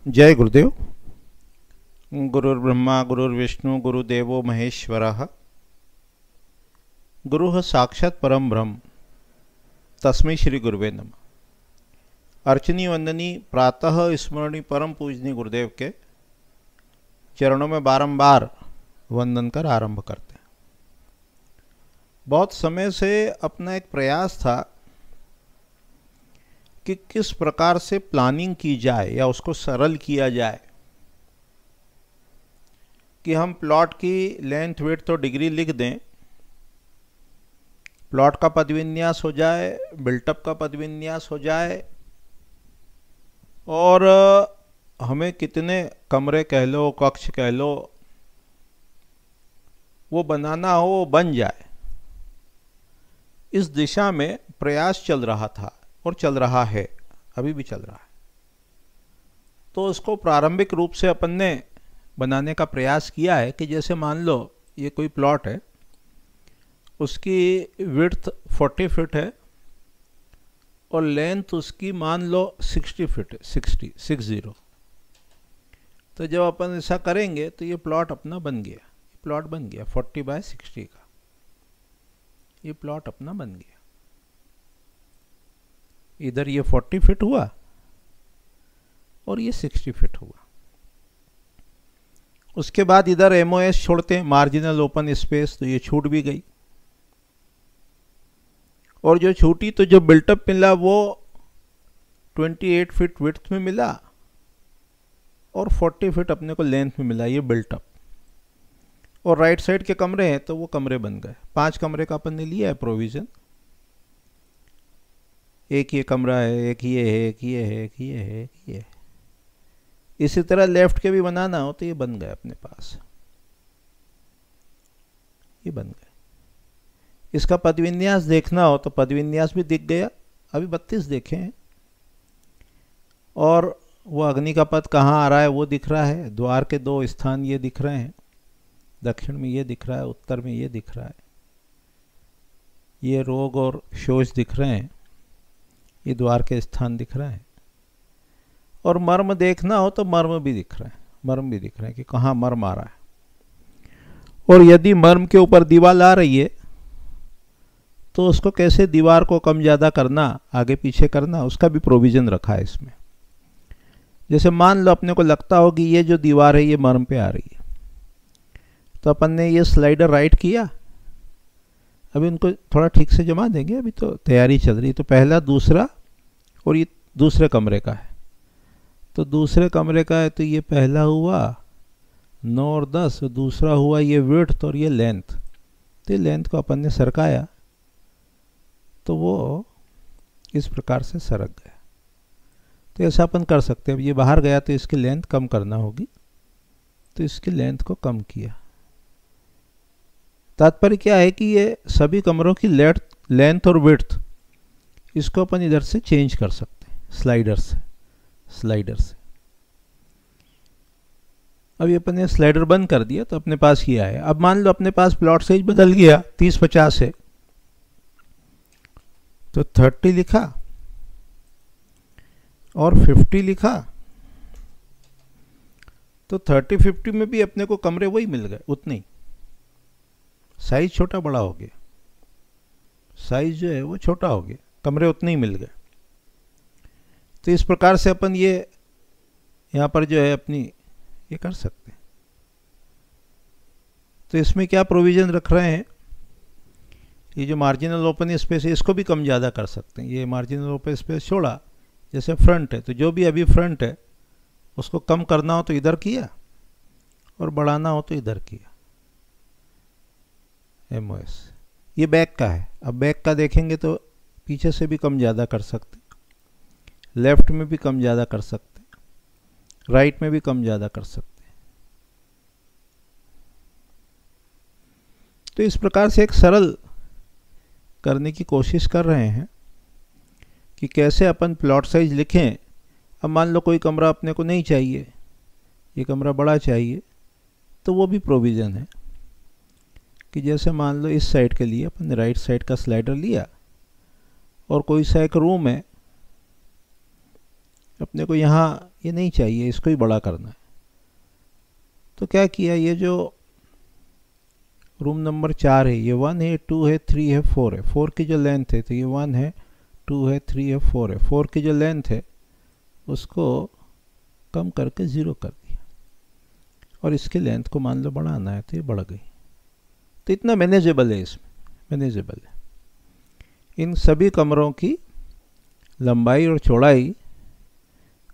जय गुरुदेव। गुरुर्ब्रह्मा गुरुर्विष्णु गुरुदेवो महेश्वरः। गुरुः साक्षात् परम ब्रह्म तस्मै श्री गुरुवे नमः। अर्चनी वंदनी प्रातः स्मरणी परम पूजनी गुरुदेव के चरणों में बारंबार वंदन कर आरंभ करते हैं। बहुत समय से अपना एक प्रयास था कि किस प्रकार से प्लानिंग की जाए या उसको सरल किया जाए कि हम प्लॉट की लेंथ विड्थ तो डिग्री लिख दें, प्लॉट का पदविन्यास हो जाए, बिल्टअप का पदविन्यास हो जाए और हमें कितने कमरे कह लो, कक्ष कह लो, वो बनाना हो वो बन जाए। इस दिशा में प्रयास चल रहा था और चल रहा है, अभी भी चल रहा है। तो उसको प्रारंभिक रूप से अपन ने बनाने का प्रयास किया है कि जैसे मान लो ये कोई प्लॉट है, उसकी विड्थ 40 फीट है और लेंथ उसकी मान लो 60 फीट है, 60। तो जब अपन ऐसा करेंगे तो ये प्लॉट अपना बन गया, प्लॉट बन गया 40 बाय 60 का, ये प्लॉट अपना बन गया। इधर ये 40 फीट हुआ और ये 60 फीट हुआ। उसके बाद इधर एमओएस छोड़ते हैं, मार्जिनल ओपन स्पेस, तो ये छूट भी गई। और जो छूटी तो जो बिल्टअप मिला वो 28 फीट विड्थ में मिला और 40 फीट अपने को लेंथ में मिला, ये बिल्टअप। और राइट साइड के कमरे हैं तो वो कमरे बन गए। 5 कमरे का अपन ने लिया है प्रोविजन। एक ये कमरा है, एक ये है, एक ये है, एक ये है, एक ये है। इसी तरह लेफ्ट के भी बनाना हो तो ये बन गए अपने पास, ये बन गए। इसका पदविन्यास देखना हो तो पदविन्यास भी दिख गया। अभी 32 देखे हैं और वो अग्नि का पद कहाँ आ रहा है वो दिख रहा है। द्वार के 2 स्थान ये दिख रहे हैं, दक्षिण में ये दिख रहा है, उत्तर में ये दिख रहा है। ये रोग और शोष दिख रहे हैं, ये द्वार के स्थान दिख रहे हैं। और मर्म देखना हो तो मर्म भी दिख रहे हैं, मर्म भी दिख रहे हैं कि कहाँ मर्म आ रहा है। और यदि मर्म के ऊपर दीवार आ रही है तो उसको कैसे दीवार को कम ज़्यादा करना, आगे पीछे करना, उसका भी प्रोविज़न रखा है इसमें। जैसे मान लो अपने को लगता हो कि ये जो दीवार है ये मर्म पे आ रही है, तो अपन ने ये स्लाइडर राइट किया। अभी उनको थोड़ा ठीक से जमा देंगे, अभी तो तैयारी चल रही है। तो पहला, दूसरा और ये दूसरे कमरे का है, तो दूसरे कमरे का है तो ये पहला हुआ 9 और 10, दूसरा हुआ ये विड्थ और ये लेंथ। तो ये लेंथ को अपन ने सरकाया तो वो इस प्रकार से सरक गया। तो ऐसा अपन कर सकते हैं। अब ये बाहर गया तो इसकी लेंथ कम करना होगी, तो इसकी लेंथ को कम किया। तात्पर्य क्या है कि ये सभी कमरों की लेंथ और विड्थ इसको अपन इधर से चेंज कर सकते हैं स्लाइडर से। अभी अपन ने स्लाइडर बंद कर दिया तो अपने पास ये आया। अब मान लो अपने पास प्लॉट साइज बदल गया, 30-50 है तो 30 लिखा और 50 लिखा, तो 30-50 में भी अपने को कमरे वही मिल गए, उतने ही। साइज छोटा बड़ा हो गया, साइज जो है वो छोटा हो गया, कमरे उतने ही मिल गए। तो इस प्रकार से अपन ये यहाँ पर जो है अपनी ये कर सकते हैं। तो इसमें क्या प्रोविज़न रख रहे हैं, ये जो मार्जिनल ओपन स्पेस है इसको भी कम ज़्यादा कर सकते हैं। ये मार्जिनल ओपन स्पेस छोड़ा, जैसे फ्रंट है तो जो भी अभी फ्रंट है उसको कम करना हो तो इधर किया और बढ़ाना हो तो इधर किया। एमओएस ये बैक का है। अब बैक का देखेंगे तो पीछे से भी कम ज़्यादा कर सकते, लेफ्ट में भी कम ज़्यादा कर सकते, राइट में भी कम ज़्यादा कर सकते। तो इस प्रकार से एक सरल करने की कोशिश कर रहे हैं कि कैसे अपन प्लॉट साइज लिखें। अब मान लो कोई कमरा अपने को नहीं चाहिए, ये कमरा बड़ा चाहिए, तो वो भी प्रोविज़न है कि जैसे मान लो इस साइड के लिए अपन ने राइट साइड का स्लाइडर लिया और कोई सा एक रूम है, अपने को यहाँ ये नहीं चाहिए, इसको ही बड़ा करना है। तो क्या किया, ये जो रूम नंबर 4 है, ये 1 है, 2 है, 3 है, 4 है। 4 की जो लेंथ है, तो ये 1 है, 2 है, 3 है, 4 है। 4 की जो लेंथ है उसको कम करके 0 कर दिया, और इसकी लेंथ को मान लो बढ़ाना है, तो ये बढ़ गई। तो इतना मैनेजेबल है, इसमें मैनेजेबल है। इन सभी कमरों की लंबाई और चौड़ाई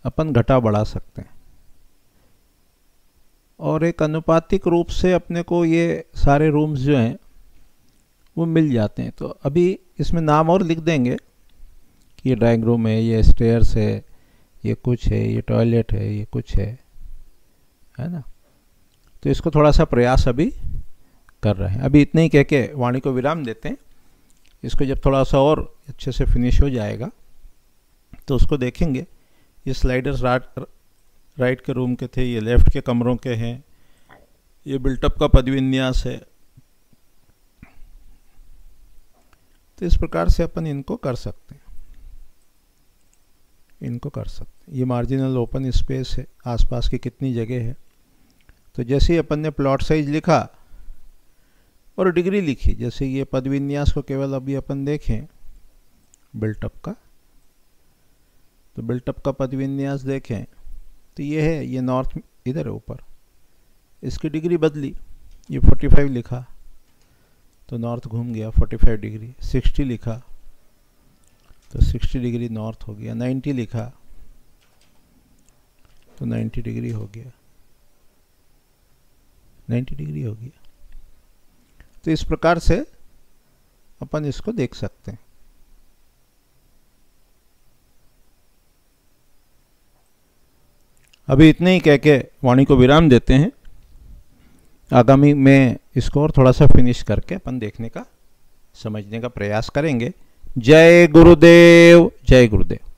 अपन घटा बढ़ा सकते हैं, और एक अनुपातिक रूप से अपने को ये सारे रूम्स जो हैं वो मिल जाते हैं। तो अभी इसमें नाम और लिख देंगे कि ये ड्राइंग रूम है, ये स्टेयर्स है, ये कुछ है, ये टॉयलेट है, ये कुछ है ना। तो इसको थोड़ा सा प्रयास अभी कर रहे हैं। अभी इतने ही कह के वाणी को विराम देते हैं। इसको जब थोड़ा सा और अच्छे से फिनिश हो जाएगा तो उसको देखेंगे। ये स्लाइडर्स राइट के रूम के थे, ये लेफ्ट के कमरों के हैं, ये बिल्टअप का पदविन्यास है। तो इस प्रकार से अपन इनको कर सकते हैं, ये मार्जिनल ओपन स्पेस है, आसपास की कितनी जगह है। तो जैसे ही अपन ने प्लॉट साइज लिखा और डिग्री लिखी, जैसे ये पदविन्यास को केवल अभी अपन देखें बिल्टअप का, तो बिल्टअप का पदविन्यास देखें तो ये है, ये नॉर्थ इधर है ऊपर, इसकी डिग्री बदली, ये 45 लिखा तो नॉर्थ घूम गया 45 डिग्री। 60 लिखा तो 60 डिग्री नॉर्थ हो गया। 90 लिखा तो 90 डिग्री हो गया, 90 डिग्री हो गया। तो इस प्रकार से अपन इसको देख सकते हैं। अभी इतने ही कह के वाणी को विराम देते हैं। आगामी में इसको और थोड़ा सा फिनिश करके अपन देखने का, समझने का प्रयास करेंगे। जय गुरुदेव, जय गुरुदेव।